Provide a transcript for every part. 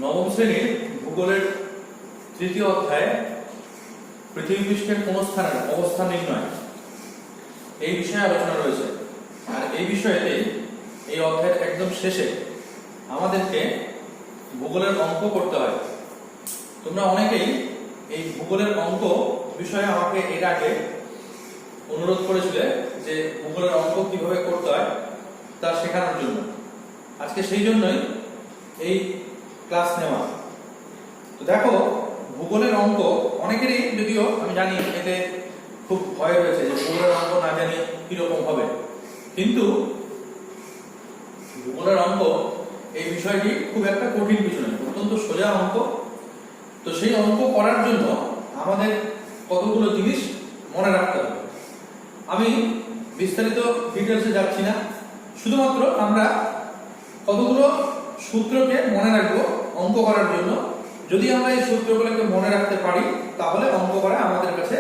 নবম শ্রেণীর ভূগোলের তৃতীয় অধ্যায়ে পৃথিবী পৃষ্ঠের কোন স্থানের অবস্থান নির্ণয় এই বিষয়ে আলোচনা রয়েছে। আর এই বিষয়েতেই এই অধ্যায়ের একদম শেষে আমাদেরকে ভূগোলের অঙ্ক করতে হয়। তোমরা অনেকেই এই ভূগোলের অঙ্ক বিষয়ে আমাকে এর আগে অনুরোধ করেছিলে যে ভূগোলের অঙ্ক কিভাবে করতে হয় তা শেখানোর জন্য। আজকে সেই জন্যই এই ক্লাস নেওয়া। তো দেখো, ভূগোলের অঙ্ক অনেকেরই, যদিও আমি জানি এতে খুব ভয় রয়েছে যে ভূগোলের অঙ্ক না জানি কিরকম হবে, কিন্তু ভূগোলের অঙ্ক এই বিষয়টি খুব একটা কঠিন কিছু নয়, অত্যন্ত সোজা অঙ্ক। তো সেই অঙ্ক করার জন্য আমাদের কতগুলো জিনিস মনে রাখতে হবে। আমি বিস্তারিত ডিটেলসে যাচ্ছি না, শুধুমাত্র আমরা কতগুলো সূত্রকে মনে রাখবো অঙ্ক করার জন্য। যদি আমরা এই সূত্রগুলোকে মনে রাখতে পারি তাহলে অঙ্ক করা আমাদের কাছে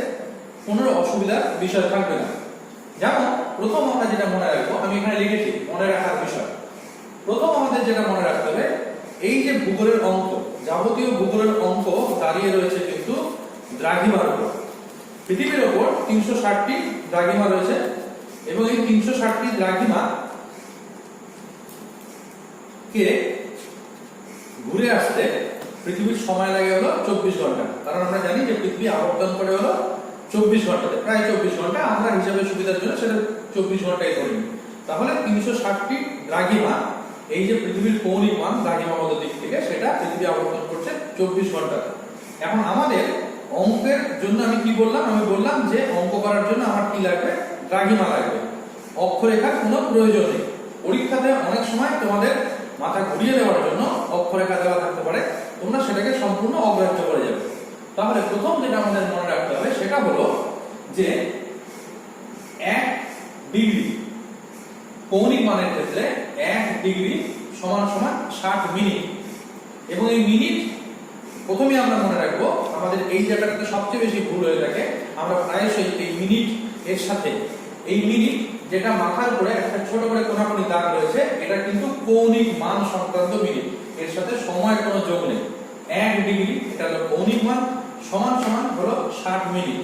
কোনো অসুবিধার বিষয় থাকবে না। যেমন প্রথম আমরা যেটা মনে রাখবো, আমি এখানে লিখেছি মনে রাখার বিষয়। প্রথম আমাদের যেটা মনে রাখতে হবে, এই যে ভূগোলের অঙ্ক, যাবতীয় ভূগোলের অঙ্ক দাঁড়িয়ে রয়েছে কিন্তু দ্রাঘিমার উপর। পৃথিবীর ওপর 360টি দ্রাঘিমা রয়েছে এবং এই 360টি দ্রাঘিমা কে ঘুরে আসতে পৃথিবীর সময় লাগে হলো 24 ঘন্টা। কারণ আমরা জানি যে পৃথিবী আবর্তন করে হলো 24 ঘন্টাতে, প্রায় 24 ঘন্টা। আমরা হিসাবের সুবিধার জন্য সেটা 24 ঘন্টায় ধরি। তাহলে 360টি দ্রাঘিমা, এই যে পৃথিবীর কৌণিক মান দ্রাঘিমাগত দিক থেকে, সেটা পৃথিবী আবর্তন করছে 24 ঘন্টা। এখন আমাদের অঙ্কের জন্য আমি কি বললাম? আমি বললাম যে অঙ্ক করার জন্য আমার কি লাগবে? দ্রাঘিমা লাগবে। অক্ষরেখার কোনো প্রয়োজন নেই। পরীক্ষাতে অনেক সময় তোমাদের মাথা ঘুরিয়ে দেওয়ার জন্য অক্ষরেখা দেওয়া থাকতে পারে, তোমরা সেটাকে সম্পূর্ণ অগ্রাহ্য করে যাবে। তাহলে প্রথম যেটা আমাদের মনে রাখতে হবে সেটা হলো যে 1 ডিগ্রি কৌণিক মানের ক্ষেত্রে 1 ডিগ্রি সমান সমান 60 মিনিট। এবং এই মিনিট প্রথমে আমরা মনে রাখবো, আমাদের এই জায়গাটাতে সবচেয়ে বেশি ভুল হয়ে থাকে। আমরা প্রায়শই এই মিনিট এর সাথে, এই মিনিট যেটা মাথার উপরে একটা ছোট করে কোনাকুনি দাগ রয়েছে, এটা কিন্তু কৌণিক মান সংক্রান্ত মিনিট, এর সাথে সময়ের কোনো যোগ নেই। 1 ডিগ্রি এটা হলো কৌণিক মান, সমান সমান হলো 60 মিনিট।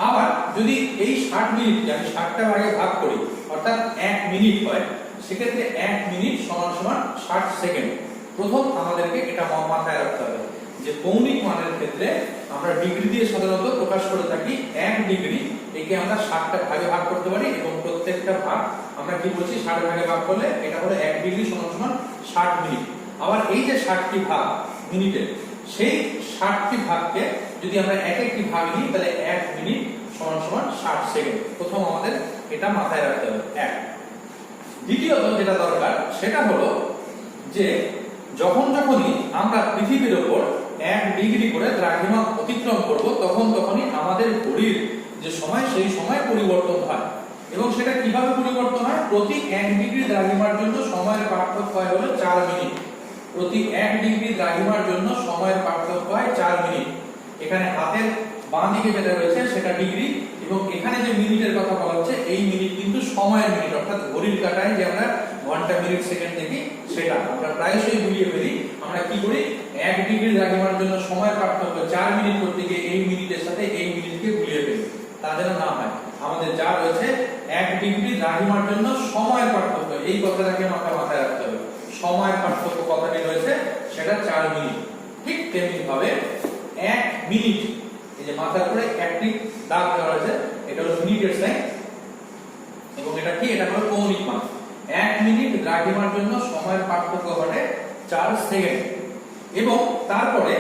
আবার যদি এই 60 মিনিটকে আমি 60টা ভাগে ভাগ করি, অর্থাৎ 1 মিনিট হয়, সেক্ষেত্রে 1 মিনিট সমান সমান 60 সেকেন্ড। প্রথম আমাদেরকে এটা মাথায় রাখতে হবে যে কৌণিক মানের ক্ষেত্রে আমরা ডিগ্রি দিয়ে সাধারণত প্রকাশ করে থাকি। 1 ডিগ্রি একে আমরা 60টা ভাগে ভাগ করতে পারি এবং প্রত্যেকটা ভাগ আমরা কি বলছি? 60 ভাগে ভাগ করলে এটা হলো 1 ডিগ্রি সমান সমান 60 মিনিট। আবার এই যে 60টি ভাগ মিনিটের, সেই 60টি ভাগকে যদি আমরা এক একটি ভাগ নিই তাহলে 1 মিনিট সমান সমান 60 সেকেন্ড। প্রথম আমাদের এটা মাথায় রাখতে হবে। দ্বিতীয়ত যেটা দরকার সেটা হলো যে যখনই আমরা পৃথিবীর ওপর 1 ডিগ্রি করে দ্রাঘিমা অতিক্রম করব, তখনই আমাদের ঘড়ির যে সময়, সেই সময় পরিবর্তন হয়। এবং সেটা কিভাবে পরিবর্তন হয়? প্রতি 1 ডিগ্রি দ্রাঘিমার জন্য সময়ের পার্থক্য হয় হলো 4 মিনিট। প্রতি 1 ডিগ্রি দ্রাঘিমার জন্য সময়ের পার্থক্য হয় 4 মিনিট। এখানে হাতের বাঁ দিকে যেটা রয়েছে সেটা ডিগ্রি, এবং এখানে যে মিনিটের কথা বলা হচ্ছে, এই মিনিট কিন্তু সময়ের মিনিট, অর্থাৎ ঘড়ির কাঁটায় যে আমরা ঘন্টা, মিনিট, সেকেন্ড দেখি, সেটা আমরা প্রায়শই ভুলিয়ে ফেলি। আমরা কি করি? 1 ডিগ্রি দ্রাঘিমার জন্য সময়ের পার্থক্য 4 মিনিট করতে গিয়ে এই মিনিটের সাথে এই মিনিটকে ভুলিয়ে ফেলি। তা যেন না হয়, আমাদের যা রয়েছে 1 ডিগ্রি দ্রাঘিমার জন্য সময়ের পার্থক্য, এই কথাটাকে মাথায় রাখতে হবে। সময়ের পার্থক্য কথাটি রয়েছে সেটা 4 মিনিট। ঠিক তেমনি ভাবে 1 মিনিট, এই যে মাথার উপরে একটি দাগ দেওয়া রয়েছে, এটা হলো মিনিটের সাইন, এবং এটা কি? এটা হলো কৌণিক মান। 1 মিনিট দ্রাঘিমার জন্য সময়ের পার্থক্য ঘটে 4 সেকেন্ড। এবং তারপরে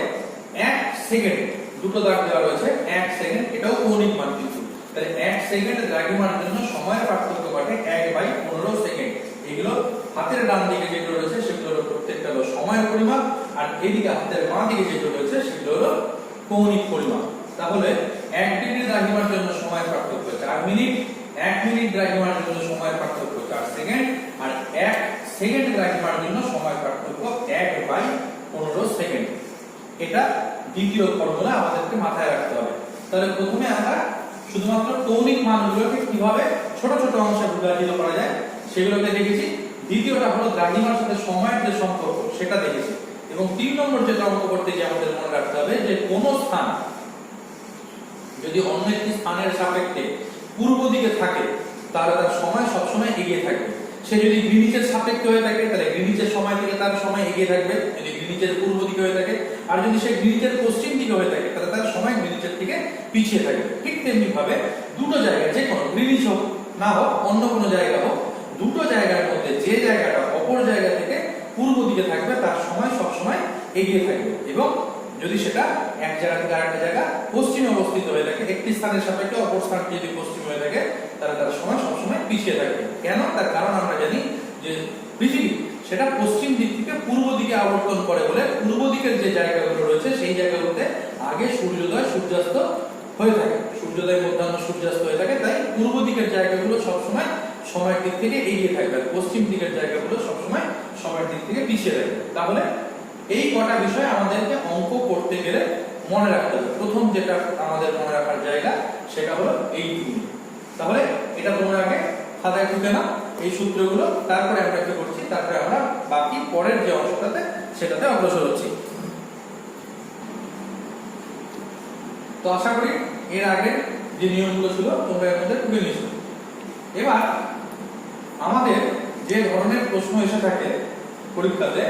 1 সেকেন্ড, দুটো দাগ দেওয়া রয়েছে, 1 সেকেন্ড, এটাও কৌণিক মান কিন্তু। তাহলে 1 সেকেন্ড দ্রাঘিমার জন্য সময়ের পার্থক্য ঘটে 1/15 সেকেন্ড। এগুলো হাতের ডান দিকে যেগুলো রয়েছে সেগুলো হলো প্রত্যেকটা হলো সময়ের পরিমাপ, আর এদিকে হাতের বাঁ দিকে যেগুলো রয়েছে সেগুলো হলো কৌণিক পরিমাপ। তাহলে 1 ডিগ্রি দ্রাঘিমার জন্য সময়ের পার্থক্য 4 মিনিট, 1 মিনিট দ্রাঘিমার জন্য সময়ের পার্থক্য 4 সেকেন্ড, আর 1 সেকেন্ড দ্রাঘিমার জন্য সময়ের পার্থক্য 1/15 সেকেন্ড। এটা দ্বিতীয় ফর্মুলা আমাদেরকে মাথায় রাখতে হবে। তাহলে প্রথমে আমরা শুধুমাত্র কৌণিক মানগুলোকে কিভাবে ছোট ছোট অংশে বিভাজিত করা যায় সেগুলোকে দেখেছি। দ্বিতীয়টা হলো দ্রাঘিমার সাথে সময়ের যে সম্পর্ক সেটা দেখেছি। এবং 3 নম্বর যেটা অঙ্ক করতে গিয়ে আমাদের মনে রাখতে হবে যে কোন স্থান যদি অন্য একটি স্থানের সাপেক্ষে পূর্ব দিকে থাকে তাহলে তার সময় সবসময় এগিয়ে থাকবে। সে যদি গ্রিনিচের সাপেক্ষে হয়ে থাকে তাহলে গ্রিনিচের সময় থেকে তার সময় এগিয়ে থাকবে যদি গ্রিনিচের পূর্ব দিকে হয়ে থাকে, আর যদি সে গ্রিনিচের পশ্চিম দিকে হয়ে থাকে তাহলে তার সময় গ্রিনিচের থেকে পিছিয়ে থাকবে। ঠিক তেমনি ভাবে দুটো জায়গায় যে কোনো গ্রিনিচ হোক না হোক অন্য কোনো জায়গা হোক, দুটো জায়গার মধ্যে যে জায়গাটা অপর জায়গা থেকে পূর্ব দিকে থাকবে তার সময় সবসময় এগিয়ে থাকবে। এবং যদি সেটা এক জায়গা থেকে আরেকটা জায়গা পশ্চিমে অবস্থিত হয়ে থাকে, একটি স্থানের সাপেক্ষে অপর স্থানটি যদি পশ্চিম হয়ে থাকে তাহলে তার সময় সবসময় পিছিয়ে থাকবে। কেন? তার কারণ আমরা জানি যে পৃথিবী সেটা পশ্চিম দিক থেকে পূর্ব দিকে আবর্তন করে বলে পূর্ব দিকের যে জায়গাগুলো রয়েছে সেই জায়গাগুলোতে আগে সূর্যোদয় সূর্যাস্ত হয়ে থাকে, সূর্যোদয় মধ্যাহ্ন সূর্যাস্ত হয়ে থাকে। তাই পূর্ব দিকের জায়গাগুলো সবসময় সময়ের দিক থেকে এগিয়ে থাকবে, আর পশ্চিম দিকের জায়গাগুলো সবসময় সময়ের দিক থেকে পিছিয়ে থাকবে। তাহলে এই কটা বিষয় আমাদেরকে অঙ্ক করতে গেলে মনে রাখতে হবে। প্রথম যেটা আমাদের মনে রাখার জায়গা সেটা হলো এইটুকু। তাহলে এটা তোমরা আগে খাতায় টুকে নাও এই সূত্রগুলো, তারপরে আমরা কি করছি, তারপরে আমরা বাকি পরের যে অংশটাতে সেটাতে অগ্রসর হচ্ছি। তো আশা করি এর আগে যে নিয়মগুলো ছিল তোমরা এর মধ্যে টুকে নিয়েছো। এবার আমাদের যে ধরনের প্রশ্ন এসে থাকে পরীক্ষাতে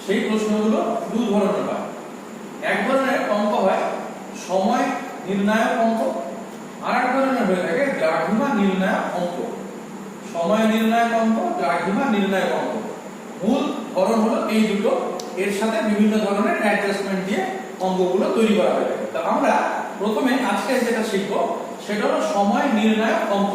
সেই প্রশ্নগুলো দুই ধরনের হয়। এক ধরনের অঙ্ক হয় সময় নির্ণায়ক অঙ্ক, আর এক ধরনের হয়ে থাকে দ্রাঘিমা নির্ণায়ক অঙ্ক। সময় নির্ণায়ক অঙ্ক, দ্রাঘিমা নির্ণায়ক অঙ্ক, মূল ধরন হলো এই দুটো, এর সাথে বিভিন্ন ধরনের অ্যাডজাস্টমেন্ট দিয়ে অঙ্কগুলো তৈরি করা হয়ে থাকে। তো আমরা প্রথমে আজকে যেটা শিখবো সেটা হলো সময় নির্ণায়ক অঙ্ক।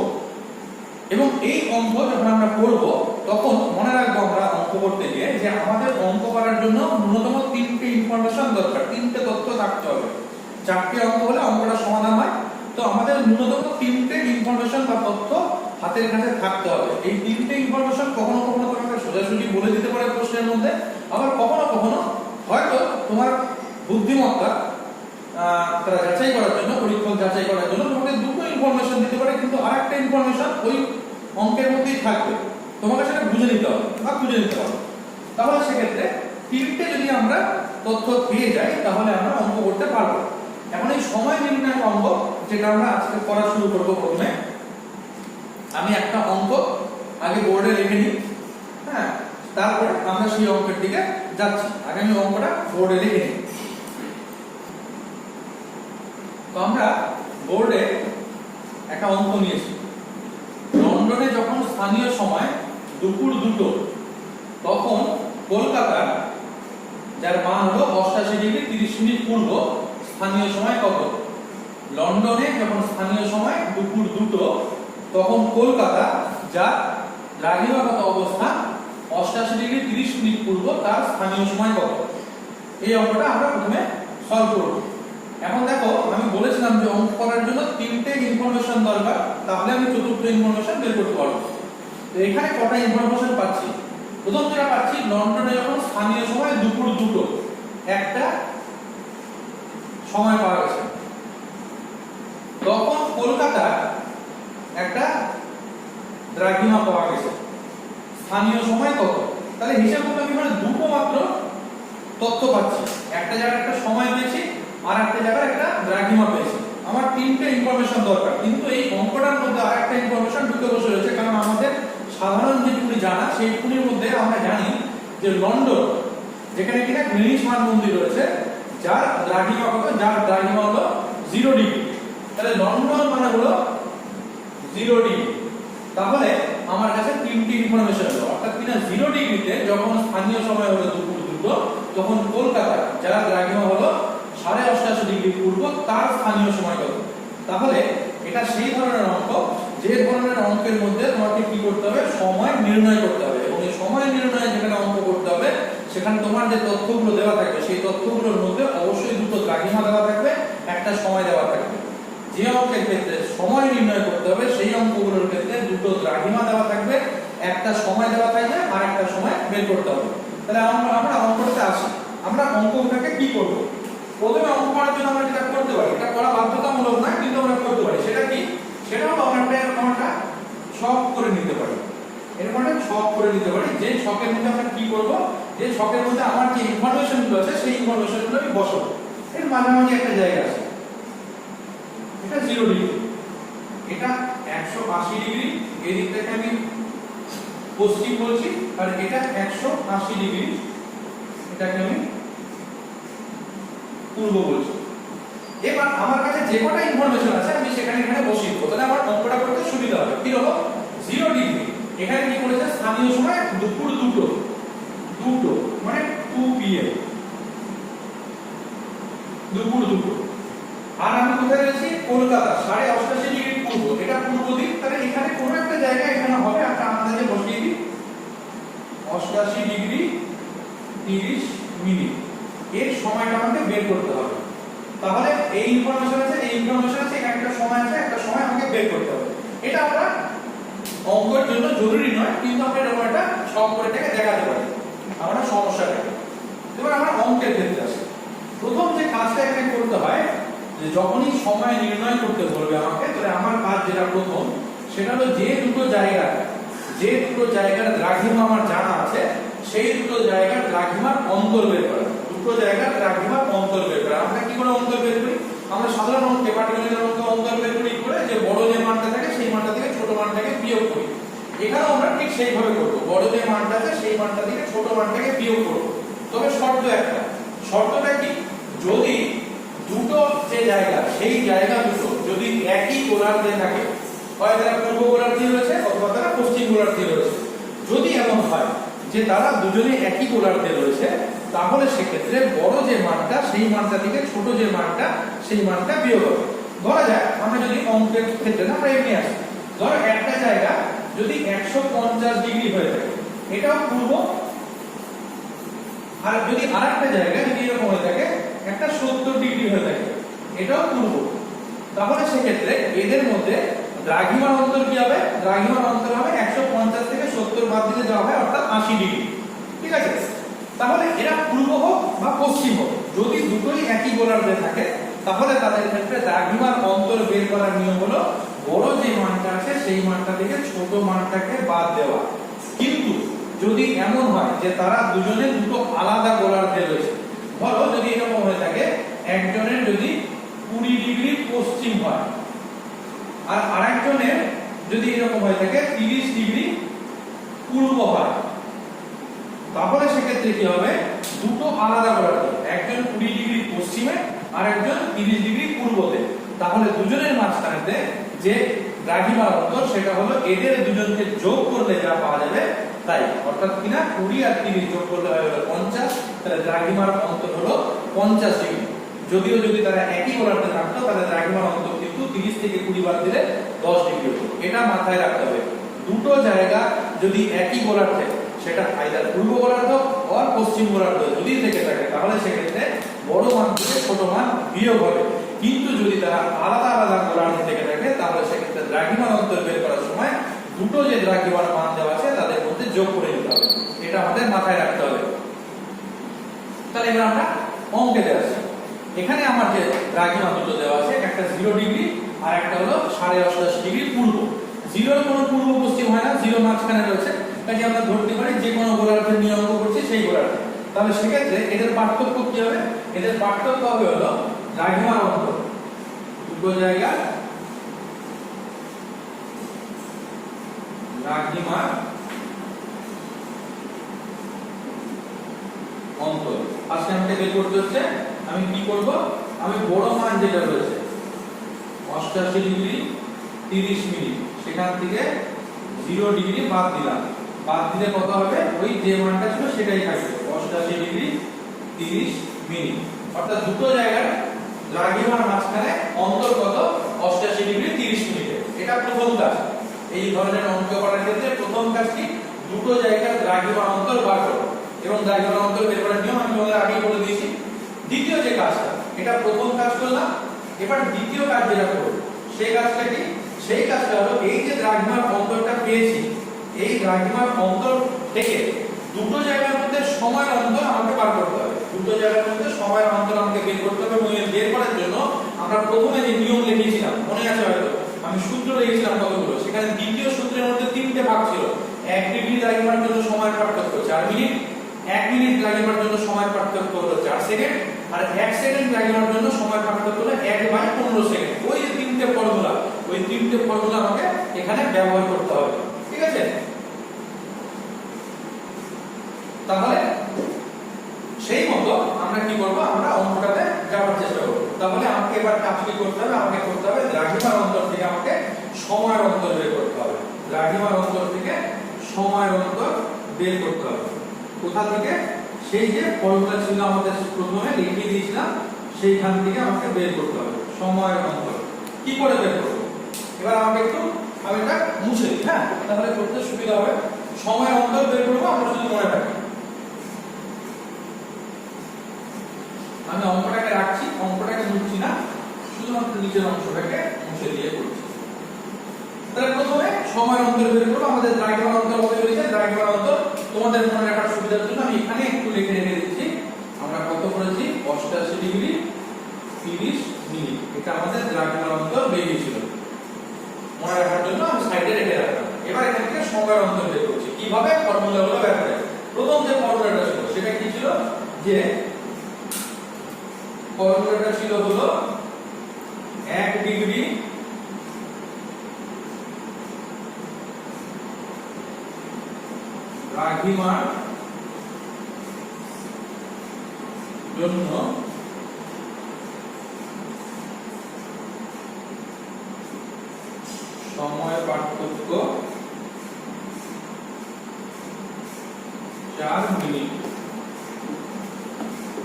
এবং এই অঙ্ক যখন আমরা করব তখন মনে রাখবো আমরা অঙ্ক করতে গিয়ে যে আমাদের অঙ্ক করার জন্য ন্যূনতম 3টে ইনফরমেশন দরকার, 3টে তথ্য থাকতে হবে। 4টে অঙ্ক হলে অঙ্কটা সমাধান হয়। তো আমাদের ন্যূনতম 3টে ইনফরমেশন বা তথ্য হাতের কাছে থাকতে হবে। এই 3টে ইনফরমেশন কখনো কখনো তোমাকে সোজাসুজি বলে দিতে পারে প্রশ্নের মধ্যে, আবার কখনো কখনো হয়তো তোমার বুদ্ধিমত্তা তারা যাচাই করার জন্য, পরীক্ষক যাচাই করার জন্য তোমাকে দুটো ইনফরমেশন দিতে পারে, কিন্তু আরেকটা ইনফরমেশন ওই অঙ্কের মধ্যেই থাকবে, তোমাকে সেটা বুঝে নিতে হবে বা খুঁজে নিতে হবে। তাহলে সেক্ষেত্রে 3টে যদি আমরা তথ্য পেয়ে যাই তাহলে আমরা অঙ্ক করতে পারবো। এখন এই সময় নির্ণায়ক অঙ্ক যেটা আমরা আজকে করা শুরু করবো, প্রথমে আমি একটা অঙ্ক আগে বোর্ডে লিখে নিই, হ্যাঁ, তারপরে আমরা সেই অঙ্কের দিকে যাচ্ছি। আগে আমি অঙ্কটা বোর্ডে লিখে নিই। তো আমরা বোর্ডে একটা অঙ্ক নিয়েছি। লন্ডনে যখন স্থানীয় সময় দুপুর 2টো, তখন কলকাতার যার মান হলো 88°30' পূর্ব স্থানীয় সময় কত? লন্ডনে যখন স্থানীয় সময় দুপুর 2টো তখন কলকাতা যার দ্রাঘিমাগত অবস্থান 88°30' পূর্ব তার স্থানীয় সময় কত? এই অঙ্কটা আমরা প্রথমে সলভ করব। এখন দেখো আমি বলেছিলাম যে অঙ্ক করার জন্য 3টে ইনফরমেশন দরকার, তাহলে আমি চতুর্থ ইনফরমেশন বের করতে পারবো। তো এখানে কটা ইনফরমেশন পাচ্ছি? প্রথম যেটা পাচ্ছি, লন্ডনে যখন স্থানীয় সময় দুপুর 2টো একটা সময় পাওয়া গেছে, তখন কলকাতা একটা দ্রাঘিমা পাওয়া গেছে, স্থানীয় সময় কত? তাহলে হিসাব করলে আমি মানে দুটো মাত্র তথ্য পাচ্ছি, একটা জায়গায় একটা সময় পেয়েছি আর একটা জায়গায় একটা দ্রাঘিমা পেয়েছি। আমার 3টে ইনফরমেশন দরকার, কিন্তু এই অঙ্কটার মধ্যে আরেকটা ইনফরমেশন ঢুকে বসে রয়েছে, কারণ আমাদের সাধারণ যেটুকুনি জানা সেইটুকুনির মধ্যে আমরা জানি যে লন্ডন যেখানে কিনা গ্রিনিচ মান মন্দির রয়েছে যার দ্রাঘিমা কত? যার দ্রাঘিমা হলো 0°। তাহলে লন্ডন মানে হলো 0°। তাহলে আমার কাছে 3টি ইনফরমেশন হলো, অর্থাৎ কিনা 0°তে যখন স্থানীয় সময় হলো দুপুর 2টো তখন কলকাতা যার দ্রাঘিমা হলো 88°30' পূর্ব তার স্থানীয় সময় কত? তাহলে এটা সেই ধরনের অঙ্ক যে ধরনের অঙ্কের মধ্যে তোমাকে কি করতে হবে? সময় নির্ণয় করতে হবে। এবং এই সময় নির্ণয়ে যেখানে অঙ্ক করতে হবে সেখানে তোমার যে তথ্যগুলো দেওয়া থাকবে সেই তথ্যগুলোর মধ্যে অবশ্যই দুটো দ্রাঘিমা দেওয়া থাকবে, একটা সময় দেওয়া থাকবে। যে অঙ্কের ক্ষেত্রে সময় নির্ণয় করতে হবে সেই অঙ্কগুলোর ক্ষেত্রে দুটো দ্রাঘিমা দেওয়া থাকবে, একটা সময় দেওয়া থাকবে আর একটা সময় বের করতে হবে। তাহলে আমরা অঙ্কটাতে আসি। আমরা অঙ্কটাকে কি করব? প্রথমে অঙ্ক করার জন্য আমরা যেটা করতে পারি, এটা করা বাধ্যতামূলক না কিন্তু আমরা করতে পারি, সেটা কি? সেটা হলো আমরা একটা ছক করে নিতে পারি। এরকম একটা ছক করে নিতে পারি, যে ছকের মধ্যে আমরা কি করব? যে ছকের মধ্যে আমার যে ইনফরমেশন গুলো আছে সেই ইনফরমেশন গুলো আমি বসাবো। এর মাঝামাঝি একটা জায়গা আছে, এটা 0 ডিগ্রি, এটা 180 ডিগ্রি, এই দিকটাকে আমি পশ্চিম বলছি, আর এটা 180 ডিগ্রি, এটাকে আমি পূর্ব বলছি। এবার আমার কাছে যে কটা ইনফরমেশন আছে আমি সেখানে এখানে বসিয়ে দেবো, তাহলে আমার অঙ্কটা করতে সুবিধা হবে। কি রকম? 0 ডিগ্রি, এখানে কি করেছে স্থানীয় সময় দুপুর 2টো মানে 2 PM, দুপুর 2টো। আর আমি কোথায় রয়েছি? কলকাতা, 88.5 ডিগ্রি পূর্ব, এটা পূর্ব দিক, তাহলে এখানে কোন একটা জায়গা এখানে হবে, একটা আন্দাজে বসিয়ে দিই 88 ডিগ্রি 30 মিনিট। এর সময়টা আমাকে বের করতে হবে। তাহলে এই ইনফরমেশন আছে, এই ইনফরমেশন আছে, এখানে একটা সময় আছে, একটা সময় আমাকে বের করতে হবে। এটা আমরা অঙ্কের জন্য জরুরি নয়, কিন্তু আমরা এরকম একটা ছক করে এটাকে দেখাতে পারি আমরা সমস্যাটাকে। এবার আমরা অঙ্কের ক্ষেত্রে আসি। প্রথম যে কাজটা এখানে করতে হয়, যে যখনই সময় নির্ণয় করতে বলবে আমাকে, তাহলে আমার কাজ যেটা প্রথম, সেটা হলো যে দুটো জায়গার দ্রাঘিমা আমার জানা আছে, সেই দুটো জায়গার দ্রাঘিমার অন্তর বের করা। দুটো জায়গার দ্রাঘিমার অন্তর বের করা। আমরা কি করে অন্তর বের করি? আমরা সাধারণত পাটিগণিতের অঙ্কে অন্তর বের করি করে যে বড় যে মানটা থাকে সেই মানটা থেকে ছোট মানটাকে বিয়োগ করি। এখানেও আমরা ঠিক সেইভাবে করব, বড় যে মানটা আছে সেই মানটা থেকে ছোট মানটাকে বিয়োগ করব। তবে শর্ত একটা, শর্তটা কি? যদি দুটো যে জায়গা, সেই জায়গা দুটো যদি একই গোলার্ধে থাকে, হয় তারা পূর্ব গোলার্ধে রয়েছে অথবা তারা পশ্চিম গোলার্ধে রয়েছে, যদি এমন হয় যে তারা দুজনে একই গোলার্ধে রয়েছে, তাহলে সেক্ষেত্রে বড় যে মানটা সেই মানটা থেকে ছোট যে মানটা সেই মানটা বিয়োগ হবে। ধরা যায় আমরা যদি অঙ্কের ক্ষেত্রে না আমরা এমনি আসি, ধরো একটা জায়গা যদি 150 ডিগ্রি হয়ে থাকে, এটাও পূর্ব। আর যদি আরেকটা জায়গা যদি এরকম হয়ে থাকে একটা 70 ডিগ্রি হয়ে থাকে, এটাও পূর্ব। তাহলে সেক্ষেত্রে এদের মধ্যে দ্রাঘিমার অন্তর কি হবে? দ্রাঘিমার অন্তর হবে 150 থেকে 70 বাদ দিলে যা হয় অর্থাৎ 80 ডিগ্রি। ঠিক আছে? তাহলে এরা পূর্ব হোক বা পশ্চিম হোক, যদি দুটোই একই গোলার্ধে থাকে, তাহলে তাদের ক্ষেত্রে দ্রাঘিমার অন্তর বের করার নিয়ম হলো বড় যে মানটা আছে সেই মানটা থেকে ছোট মানটাকে বাদ দেওয়া। কিন্তু যদি এমন হয় যে তারা দুজনে দুটো আলাদা গোলার্ধে রয়েছে, ধরো যদি এরকম হয়ে থাকে একজনের যদি 20 ডিগ্রি পশ্চিম হয় আর আরেকজনের যদি এরকম হয়ে থাকে 30 ডিগ্রি পূর্ব হয়, তাহলে সেক্ষেত্রে কি হবে? দুটো আলাদা গোলার্ধ, একজন 20 ডিগ্রি পশ্চিমে আর একজন 30 ডিগ্রি পূর্বতে, তাহলে দুজনের মাঝখানে যে দ্রাঘিমার অন্তর সেটা হলো এদের দুজনকে যোগ করলে যা পাওয়া যাবে তাই, অর্থাৎ কিনা 20 আর 30 যোগ করলে হয় হলো 50, তাহলে দ্রাঘিমার অন্তর হলো 50 ডিগ্রি। যদিও যদি তারা একই গোলার্ধে থাকতো তাহলে দ্রাঘিমার অন্তর কিন্তু 30 থেকে 20 বাদ দিলে 10 ডিগ্রি হতো। এটা মাথায় রাখতে হবে। দুটো জায়গা যদি একই গোলার্ধে, সেটা আইদার পূর্ব গোলার্ধ অর পশ্চিম গোলার্ধ যদি থেকে থাকে, তাহলে সেক্ষেত্রে বড় মান থেকে ছোট মান বিয়োগ হবে। কিন্তু যদি তারা আলাদা আলাদা গোলার্ধে থেকে থাকে, তাহলে সেক্ষেত্রে দ্রাঘিমার অন্তর বের করার সময় দুটো যে দ্রাঘিমার মান দেওয়া আছে তাদের মধ্যে যোগ করে নিতে হবে। এটা আমাদের মাথায় রাখতে হবে। তাহলে এবার আমরা অঙ্কে আসি। এখানে আমার যে দ্রাঘিমা দুটো দেওয়া আছে, একটা 0 ডিগ্রি আর একটা হলো 88.5 ডিগ্রি পূর্ব। 0 কোনো পূর্ব পশ্চিম হয় না, 0 মাঝখানে রয়েছে, তাই আমরা ধরতে পারি যে কোনো গোলার্ধের নিয়ে অঙ্ক করছি সেই গোলার্ধে। তাহলে সেক্ষেত্রে এদের পার্থক্য কি হবে? এদের পার্থক্য হবে হলো দ্রাঘিমার অন্তর, দুটো জায়গা দ্রাঘিমার অন্তর। আজকে আমাকে বের করতে হচ্ছে, আমি কি করব? আমি বড় মান যেটা রয়েছে 88 ডিগ্রি 30 মিনিট, সেখান থেকে 0 ডিগ্রি বাদ দিলাম। বাদ দিলে কত হবে? ওই যে মানটা ছিল সেটাই থাকবে, 88 ডিগ্রি 30 মিনিট। অর্থাৎ দুটো জায়গার দ্রাঘিমার মাঝখানে অন্তর কত? 88 ডিগ্রি 30 মিনিটে। এটা প্রথম কাজ। এই ধরনের অঙ্ক করার ক্ষেত্রে প্রথম কাজ কি? দুটো জায়গার দ্রাঘিমার অন্তর বার করো, এবং দ্রাঘিমার অন্তর বের করার নিয়ম আমি তোমাদের আগেই বলে দিয়েছি। দ্বিতীয় যে কাজটা, এটা প্রথম কাজ করলাম, এবার দ্বিতীয় কাজ যেটা করব সেই কাজটা কি? সেই কাজটা হলো এই যে দ্রাঘিমার অন্তরটা পেয়েছি, এই দ্রাঘিমার অন্তর থেকে দুটো জায়গার মধ্যে সময়ের অন্তর আমাকে বার করতে হবে। দুটো জায়গার মধ্যে সময়ের অন্তর আমাকে বের করতে হবে, এবং বের করার জন্য আমরা প্রথমে যে নিয়ম লিখেছিলাম মনে আছে হয়তো, আমি সূত্র লিখেছিলাম কতগুলো, সেখানে দ্বিতীয় সূত্রের মধ্যে 3টে ভাগ ছিল। 1 ডিগ্রি দ্রাঘিমার জন্য সময়ের পার্থক্য 4 মিনিট, 1 মিনিট দ্রাঘিমার জন্য সময় পার্থক্য হলো 4 সেকেন্ড, আর 1 সেকেন্ড দ্রাঘিমার জন্য সময় পার্থক্য হলো 1/15 সেকেন্ড। ওই তিনটে ফর্মুলা আমাকে এখানে ব্যবহার করতে হবে, ঠিক আছে? তাহলে সেই মতো আমরা কি করব, আমরা অঙ্কটাতে যাওয়ার চেষ্টা করব। তাহলে আমাকে এবার কাজ কি করতে হবে, আমাকে করতে হবে দ্রাঘিমার অন্তর থেকে আমাকে সময়ের অন্তর বের করতে হবে। দ্রাঘিমার অন্তর থেকে সময়ের অন্তর বের করতে হবে। কোথা থেকে? সেই যে ফর্মুলা ছিল আমাদের প্রথমে লিখে দিয়েছিলাম, সেইখান থেকে আমাকে বের করতে হবে সময়ের অন্তর। কি করে বের করব? এবার আমাকে একটু আমি এটা মুছে দিই, হ্যাঁ, তাহলে করতে সুবিধা হবে। সময়ের অন্তর বের করব আমরা শুধু মনে রাখি। আমি অঙ্কটাকে রাখছি, অঙ্কটাকে মুছছি না, শুধুমাত্র নিচের অংশটাকে মুছে দিয়ে করছি। তাহলে প্রথমে সময়ের অন্তর বের করব। আমাদের দ্রাঘিমার অন্তর কত হয়েছে? দ্রাঘিমার অন্তর তোমাদের মনে রাখার সুবিধার জন্য আমি এখানে একটু লিখে দিচ্ছি। আমরা কত করেছি? 88 ডিগ্রি 30 মিনিট। এটা আমাদের দ্রাঘিমার অন্তর বেরিয়েছিল। মনে রাখার জন্য আমি সাইডে রেখে রাখলাম। এবার এখান থেকে সময়ের অন্তর বের করছি। কিভাবে? ফর্মুলাগুলো ব্যাপারে। প্রথম যে ফর্মুলাটা ছিল সেটা কি ছিল? যে ফর্মুলাটা ছিল হলো 1 ডিগ্রি দ্রাঘিমার জন্য সময় পার্থক্য 4 মিনিট।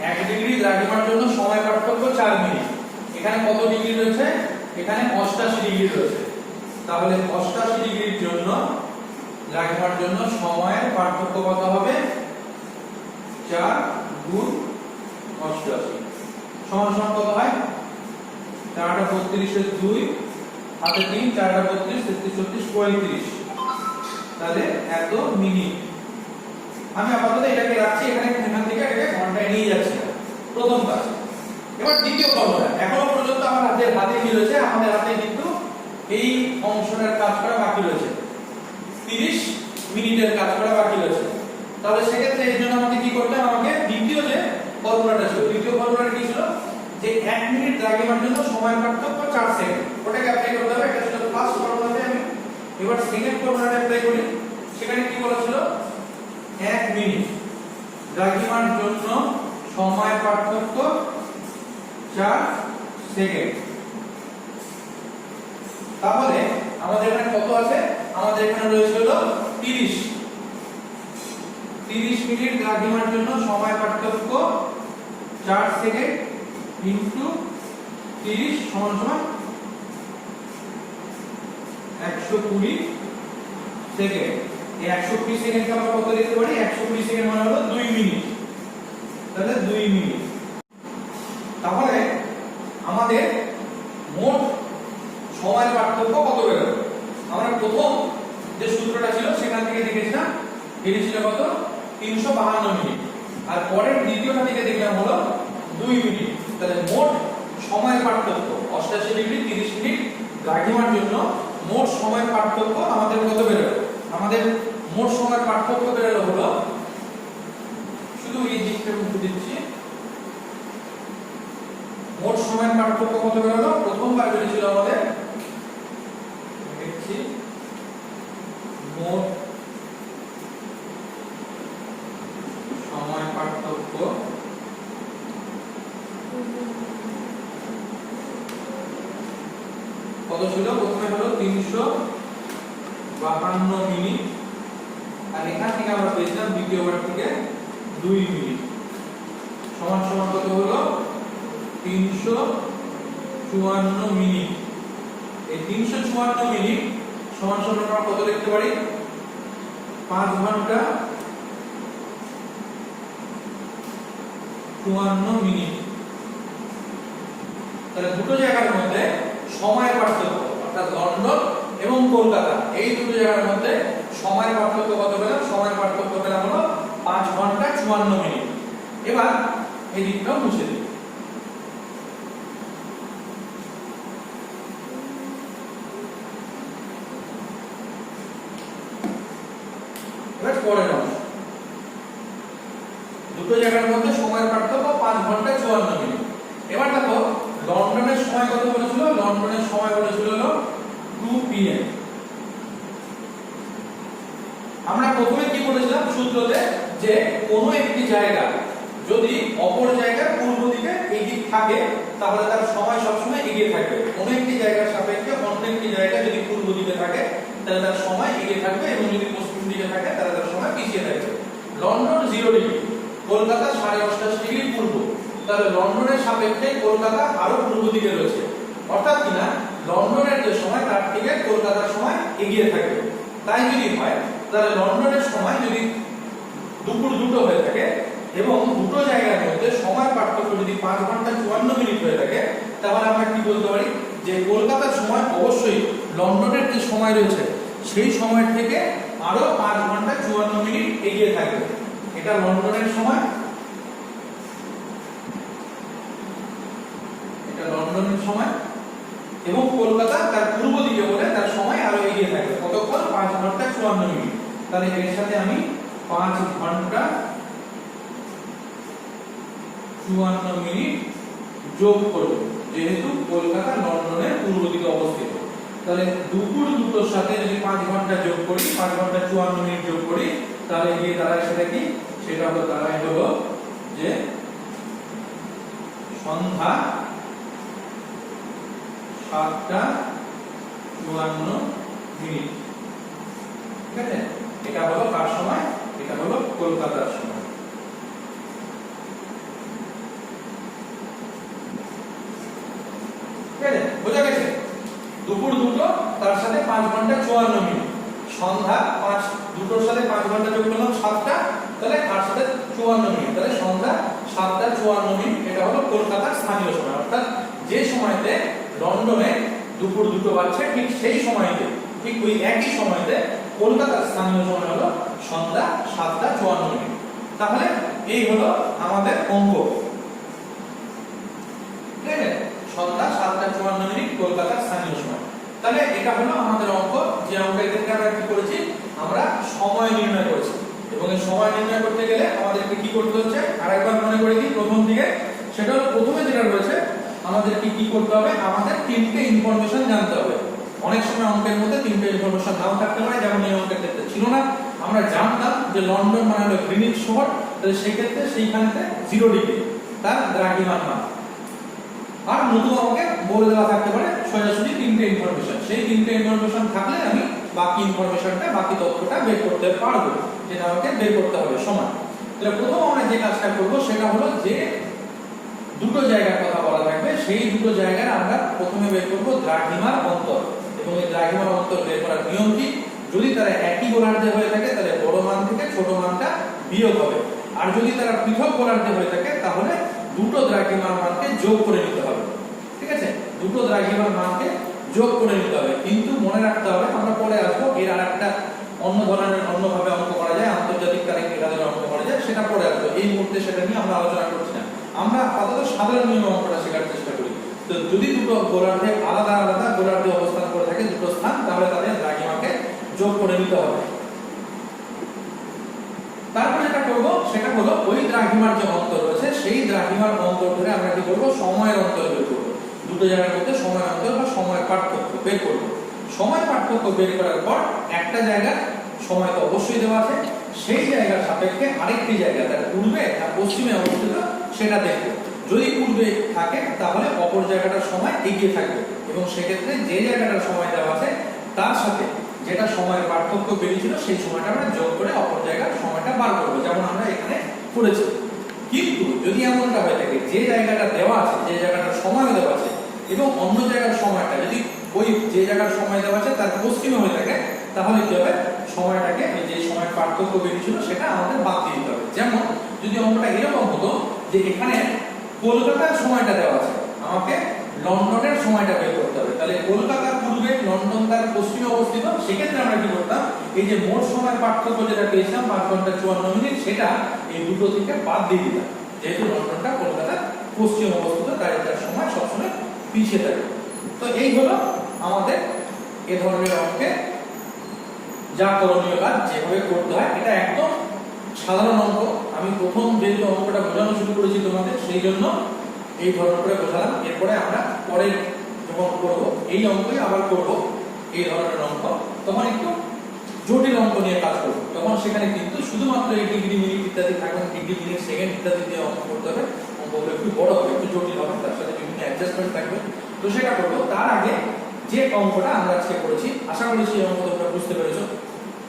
1 ডিগ্রি দ্রাঘিমার জন্য সময় পার্থক্য 4 মিনিট। এখানে কত ডিগ্রি রয়েছে? এখানে 88 ডিগ্রি রয়েছে। তাহলে 88 ডিগ্রির জন্য দ্রাঘিমার জন্য সময়ের পার্থক্য কত হবে? 4 গুণ 88 সমান সমান কত হয়? 4টা 32 এর 2 হাতে 3, 4টা 32, 33, 34, 35। তাহলে এত মিনিট। আমি আপাতত এটাকে রাখছি এখানে, এখান থেকে এটাকে ঘন্টায় নিয়ে যাচ্ছি না। প্রথম কাজ। এবার দ্বিতীয় ফর্মুলা। এখনো পর্যন্ত আমার হাতে কি রয়েছে? আমাদের হাতে কিন্তু এই অংশটার কাজ করা বাকি রয়েছে, 30 মিনিটের কাজ করা বাকি রয়েছে। তাহলে সেক্ষেত্রে এর জন্য আমাকে কি করতে হবে? আমাকে দ্বিতীয় যে ফর্মুলাটা ছিল, দ্বিতীয় ফর্মুলাটা কি ছিল? যে 1 মিনিট দ্রাঘিমার জন্য সময় পার্থক্য 4 সেকেন্ড, ওটাকে অ্যাপ্লাই করতে হবে। এটা ছিল ফার্স্ট ফর্মুলাতে। আমি এবার সেকেন্ড ফর্মুলাটা অ্যাপ্লাই করি। সেখানে কি বলা ছিল? 1 মিনিট দ্রাঘিমার জন্য সময় পার্থক্য 4 সেকেন্ড। তাহলে আমাদের এখানে কত আছে? আমাদের এখানে রয়েছে হলো 30 মিনিট দ্রাঘিমার জন্য সময় পার্থক্য 4 সেকেন্ড ইনটু 30 সমান সমান 120 সেকেন্ড। এই 120 সেকেন্ডকে আমরা কত লিখতে পারি? 120 সেকেন্ড মানে হলো 2 মিনিট। তাহলে 2 মিনিট। তাহলে আমাদের মোট সময় পার্থক্য কত বেরোবে? আমরা প্রথম যে সূত্রটা ছিল সেখান থেকে দেখেছিলাম, বেরিয়েছিল কত? 352 মিনিট। আর পরের দ্বিতীয়টা থেকে দেখলাম হলো 2 মিনিট। তাহলে মোট সময় পার্থক্য 88 ডিগ্রি 30 মিনিট দ্রাঘিমার জন্য মোট সময় পার্থক্য আমাদের কত বেরোবে? আমাদের মোট সময় পার্থক্য বেরোলো হলো, শুধু এই দিকটা মুছে দিচ্ছি, মোট সময় পার্থক্য কত বেরোলো? প্রথমবার বেরিয়েছিল আমাদের, দেখছি, মোট সময় পার্থক্য কত ছিল? প্রথমে হলো 352 মিনিট, আর এখান থেকে আমরা পেয়েছিলাম দ্বিতীয়বার থেকে 2 মিনিট সমান সমান কত হলো? 354 মিনিট। এই 354 মিনিট সমান সমান আমরা কত লিখতে পারি? 5 ঘন্টা 54 মিনিট। তাহলে দুটো জায়গার মধ্যে সময়ের পার্থক্য, অর্থাৎ লন্ডন এবং কলকাতা, এই দুটো জায়গার মধ্যে সময়ের পার্থক্য কত পেলাম? সময়ের পার্থক্য পেলাম হলো 5 ঘন্টা 54 মিনিট। এবার এই দিকটাও মুছে দিই। এবার পরের অংশ। দুটো জায়গার মধ্যে সময়ের পার্থক্য 5 ঘন্টা 54 মিনিট। এবার দেখো লন্ডনের সময় কত বলেছিল? লন্ডনের সময় বলেছিল হলো 2 PM। আমরা প্রথমে কি বলেছিলাম সূত্রতে, যে কোনো একটি জায়গা যদি অপর জায়গার পূর্ব দিকে এগিয়ে থাকে তাহলে তার সময় সবসময় এগিয়ে থাকবে। কোনো একটি জায়গার সাপেক্ষে অন্য একটি জায়গা যদি পূর্ব দিকে থাকে তাহলে তার সময় এগিয়ে থাকবে, এবং যদি পশ্চিম দিকে থাকে তাহলে তার সময় পিছিয়ে থাকবে। লন্ডন 0 ডিগ্রি, কলকাতা 88.5 ডিগ্রি পূর্ব, তাহলে লন্ডনের সাপেক্ষে কলকাতা আরো পূর্ব দিকে রয়েছে, অর্থাৎ কিনা লন্ডনের যে সময় তার থেকে কলকাতার সময় এগিয়ে থাকবে। তাই যদি হয় তাহলে লন্ডনের সময় যদি দুপুর 2টো হয়ে থাকে এবং দুটো জায়গার মধ্যে সময় পার্থক্য যদি 5 ঘন্টা 54 মিনিট হয়ে থাকে, তাহলে আমরা কি বলতে পারি যে কলকাতার সময় অবশ্যই লন্ডনের যে সময় রয়েছে সেই সময় থেকে আরো 5 ঘন্টা 54 মিনিট এগিয়ে থাকবে। এটা লন্ডনের সময়, এটা লন্ডনের সময়, এবং কলকাতা তার পূর্ব দিকে বলে তার সময় আরো এগিয়ে থাকবে। কতক্ষণ? 5 ঘন্টা 54 মিনিট। তাহলে এর সাথে আমি 5 ঘন্টা 54 মিনিট যোগ করব, যেহেতু কলকাতা লন্ডনের পূর্ব দিকে অবস্থিত। তাহলে দুপুর 2টোর সাথে যদি 5 ঘন্টা যোগ করি, 5 ঘন্টা 54 মিনিট যোগ করি, তাহলে গিয়ে দাঁড়ায় সেটা কি? সেটা হলো দাঁড়ায় হলো যে সন্ধ্যা 7টা 54 মিনিট। ঠিক আছে, এটা হলো কার সময়? এটা হলো কলকাতার সময়। ঠিক আছে, বোঝা গেছে? দুপুর 2টো তার সাথে 5 ঘন্টা 54 মিনিট, সন্ধ্যা 2টোর সাথে 5 ঘন্টা যোগ করলাম 7টা, তাহলে তার সাথে 54 মিনিট, তাহলে সন্ধ্যা 7টা 54 মিনিট। এটা হলো কলকাতার স্থানীয় সময়, অর্থাৎ যে সময়তে লন্ডনে দুপুর 2টো বাজছে ঠিক সেই সময়তে, ঠিক ওই একই সময়তে কলকাতার স্থানীয় সময় হলো সন্ধ্যা 7টা 54 মিনিট। তাহলে এই হলো আমাদের অঙ্ক। ঠিক আছে, সন্ধ্যা 7টা 54 মিনিট কলকাতার স্থানীয় সময়। তাহলে এটা হলো আমাদের অঙ্ক, যে অঙ্কের ক্ষেত্রে আমরা কি করেছি? আমরা সময় নির্ণয় করেছি, এবং এই সময় নির্ণয় করতে গেলে আমাদেরকে কি করতে হচ্ছে আরেকবার মনে করে দিই প্রথম দিকে। সেটা হলো প্রথমে যেটা রয়েছে আমাদেরকে কি করতে হবে? আমাদের 3টে ইনফরমেশন জানতে হবে। অনেক সময় অঙ্কের মধ্যে 3টে ইনফরমেশন নাও থাকতে পারে, যেমন এই অঙ্কের ক্ষেত্রে ছিল না। আমরা জানতাম যে লন্ডন মানে হলো গ্রিনিচ শহর, তাহলে সেই ক্ষেত্রে সেইখানেতে 0 ডিগ্রি তার দ্রাঘিমার মান। আর নতুন আমাকে বলে দেওয়া থাকতে পারে সোজাসুজি 3টে ইনফরমেশন। সেই 3টে ইনফরমেশন থাকলে আমি বাকি ইনফরমেশনটা, বাকি তথ্যটা বের করতে পারবো, যেটা আমাকে বের করতে হবে সময়। তাহলে প্রথম আমরা যে কাজটা করব সেটা হলো যে দুটো জায়গার কথা বলা থাকবে, সেই দুটো জায়গার আমরা প্রথমে বের করব দ্রাঘিমার অন্তর। এবং এই দ্রাঘিমার অন্তর বের করার নিয়ম কি? যদি তারা একই গোলার্ধে হয়ে থাকে তাহলে বড় মান থেকে ছোট মানটা বিয়োগ হবে, আর যদি তারা পৃথক গোলার্ধে হয়ে থাকে তাহলে দুটো দ্রাঘিমার মানকে যোগ করে নিতে হবে। ঠিক আছে, দুটো দ্রাঘিমার মানকে যোগ করে নিতে হবে। কিন্তু মনে রাখতে হবে, আমরা পরে আসবো, এর আরেকটা অন্য ধরনের অন্যভাবে অঙ্ক করা যায়, আন্তর্জাতিক তারিখে কিভাবে অঙ্ক করা যায় সেটা পরে আসবো। এই মুহূর্তে সেটা নিয়ে আমরা আলোচনা করছি না। আমরা আপাতত সাধারণ নিয়ম অঙ্কটা শেখার চেষ্টা করি। তো যদি দুটো গোলার্ধে আলাদা আলাদা গোলার্ধে অবস্থান করে থাকে দুটো স্থান, তাহলে তাদের দ্রাঘিমাকে যোগ করে নিতে হবে। তারপর যেটা করব সেটা হলো ওই দ্রাঘিমার যে অন্তর রয়েছে সেই দ্রাঘিমার অন্তর ধরে আমরা কি করব? সময়ের অন্তর বের করব। দুটো জায়গার মধ্যে সময়ের অন্তর বা সময়ের পার্থক্য বের করব। সময় পার্থক্য বের করার পর একটা জায়গা সময় তো অবশ্যই দেওয়া আছে, সেই জায়গার সাপেক্ষে আরেকটি জায়গা তার পূর্বে আর পশ্চিমে অবস্থিত সেটা দেখব। যদি পূর্বে থাকে তাহলে অপর জায়গাটার সময় এগিয়ে থাকবে, এবং সেক্ষেত্রে যে জায়গাটার সময় দেওয়া আছে তার সাথে যেটা সময়ের পার্থক্য বেরিয়েছিল সেই সময়টা আমরা যোগ করে অপর জায়গার সময়টা বার করবো, যেমন আমরা এখানে করেছি। কিন্তু যদি এমনটা হয়ে থাকে যে জায়গাটা দেওয়া আছে, যে জায়গাটার সময় দেওয়া আছে, এবং অন্য জায়গার সময়টা যদি ওই যে জায়গার সময় দেওয়া আছে তার পশ্চিমে হয়ে থাকে, তাহলে কি হবে? সময়টাকে যে সময়ের পার্থক্য বেরিয়েছিল সেটা আমাদের বাদ দিয়ে দিতে হবে। যেমন যদি অঙ্কটা এরকম হতো যে এখানে কলকাতার সময়টা দেওয়া আছে, আমাকে লন্ডনের সময়টা বের করতে হবে, তাহলে কলকাতার পূর্বে লন্ডন তার পশ্চিমে অবস্থিত। সেক্ষেত্রে আমরা কি করতাম? এই যে মোট সময় পার্থক্য যেটা পেয়েছিলাম 5 ঘন্টা 54 মিনিট, সেটা এই দুটো থেকে বাদ দিয়ে দিতাম, যেহেতু লন্ডনটা কলকাতার পশ্চিমে অবস্থিত, তাই তার সময় সবসময় পিছিয়ে থাকে। তো এই হলো আমাদের এ ধরনের অঙ্কে যা করণীয় কাজ, যেভাবে করতে হয়। এটা একদম সাধারণ অঙ্ক। আমি প্রথম যেহেতু অঙ্কটা বোঝানো শুরু করেছি তোমাদের, সেই জন্য এই ধরন করে বোঝালাম। এরপরে আমরা পরে যখন করবো এই অঙ্কই আবার করবো, এই ধরনের অঙ্ক, তখন একটু জটিল অঙ্ক নিয়ে কাজ করবো। তখন সেখানে কিন্তু শুধুমাত্র এই ডিগ্রি মিনিট ইত্যাদি থাকবে, ডিগ্রি মিনিট সেকেন্ড ইত্যাদি দিয়ে অঙ্ক করতে হবে। অঙ্কগুলো একটু বড় হবে, একটু জটিল হবে, তার সাথে বিভিন্ন অ্যাডজাস্টমেন্ট থাকবে। তো সেটা করবো। তার আগে যে অঙ্কটা আমরা আজকে করেছি, আশা করি সেই অঙ্ক তোমরা বুঝতে পেরেছো।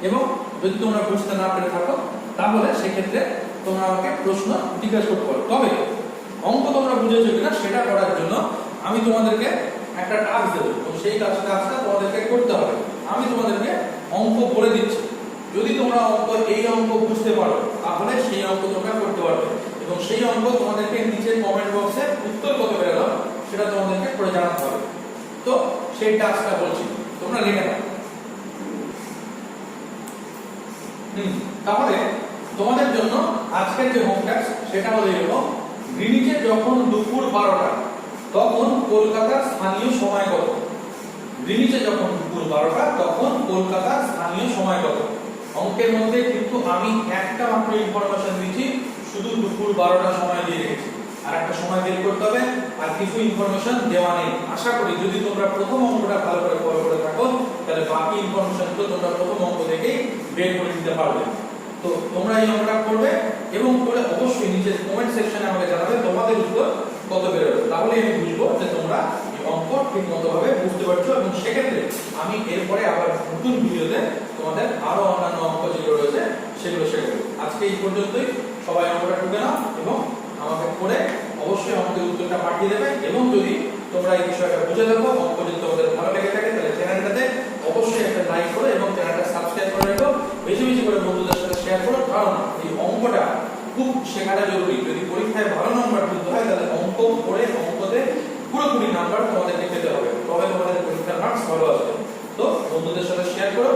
এবং যদি তোমরা বুঝতে না পেরে থাকো তাহলে সেক্ষেত্রে তোমরা আমাকে প্রশ্ন জিজ্ঞাসা করতে পারো। তবে অঙ্ক তোমরা বুঝেছো কিনা সেটা করার জন্য আমি তোমাদেরকে একটা টাস্ক দেবো, এবং সেই কাজটা তোমাদেরকে করতে হবে। আমি তোমাদেরকে অঙ্ক বলে দিচ্ছি, যদি তোমরা এই অঙ্ক বুঝতে পারো তাহলে সেই অঙ্ক তোমরা করতে পারবে, এবং সেই অঙ্ক তোমাদেরকে নিচে কমেন্ট বক্সে উত্তর কত বেরোলো সেটা তোমাদেরকে করে জানাতে হবে। তো সেই টাস্কটা বলছি, তোমরা লিখে নাও। তাহলে তোমাদের জন্য আজকের যে হোম টাস্ক সেটা হলো এরকম: গ্রিনিচে যখন দুপুর 12টা তখন কলকাতার স্থানীয় সময় কত? গ্রিনিচে যখন দুপুর 12টা তখন কলকাতার স্থানীয় সময় কত? অঙ্কের মধ্যে কিন্তু আমি একটা মাত্র ইনফরমেশন দিচ্ছি, শুধু দুপুর 12টা সময় দিয়ে রেখেছি, আর একটা সময় বের করতে হবে, আর কিছু ইনফরমেশন দেওয়া নেই। আশা করি যদি তোমরা প্রথম অঙ্কটা ভালো করে ফলো করে থাকো তাহলে বাকি ইনফরমেশনগুলো তোমরা প্রথম অঙ্ক থেকেই বের করে দিতে পারবে। তো তোমরা এই অঙ্কটা করবে এবং করে অবশ্যই নিচে কমেন্ট সেকশনে আমাকে জানাবে তোমাদের উত্তর কত বেরোবে। তাহলে আমি বুঝবো যে তোমরা এই অঙ্ক ঠিকমতো ভাবে বুঝতে পারছো, এবং সেক্ষেত্রে আমি এরপরে আবার নতুন ভিডিওতে তোমাদের আরো অন্যান্য অঙ্ক যেগুলো রয়েছে সেগুলো শেখাবো। আজকে এই পর্যন্তই। সবাই অঙ্কটা টুকে নাও এবং আমাকে করে অবশ্যই আমাদের উত্তরটা পাঠিয়ে দেবে। এবং যদি তোমরা এই বিষয়টা বুঝে থাকো, অঙ্ক যদি তোমাদের ভালো লেগে থাকে তাহলে চ্যানেলটাতে অবশ্যই একটা লাইক করো এবং চ্যানেলটা সাবস্ক্রাইব করে রাখো। বেশি বেশি করে বন্ধুদের সাথে শেয়ার করো, কারণ এই অঙ্কটা খুব শেখাটা জরুরি। যদি পরীক্ষায় ভালো নাম্বার তুলতে হয় তাহলে অঙ্ক পড়ে অঙ্কতে পুরোপুরি নাম্বার তোমাদেরকে পেতে হবে, তবে তোমাদের পরীক্ষার মার্কস ভালো আসবে। তো বন্ধুদের সাথে শেয়ার করো।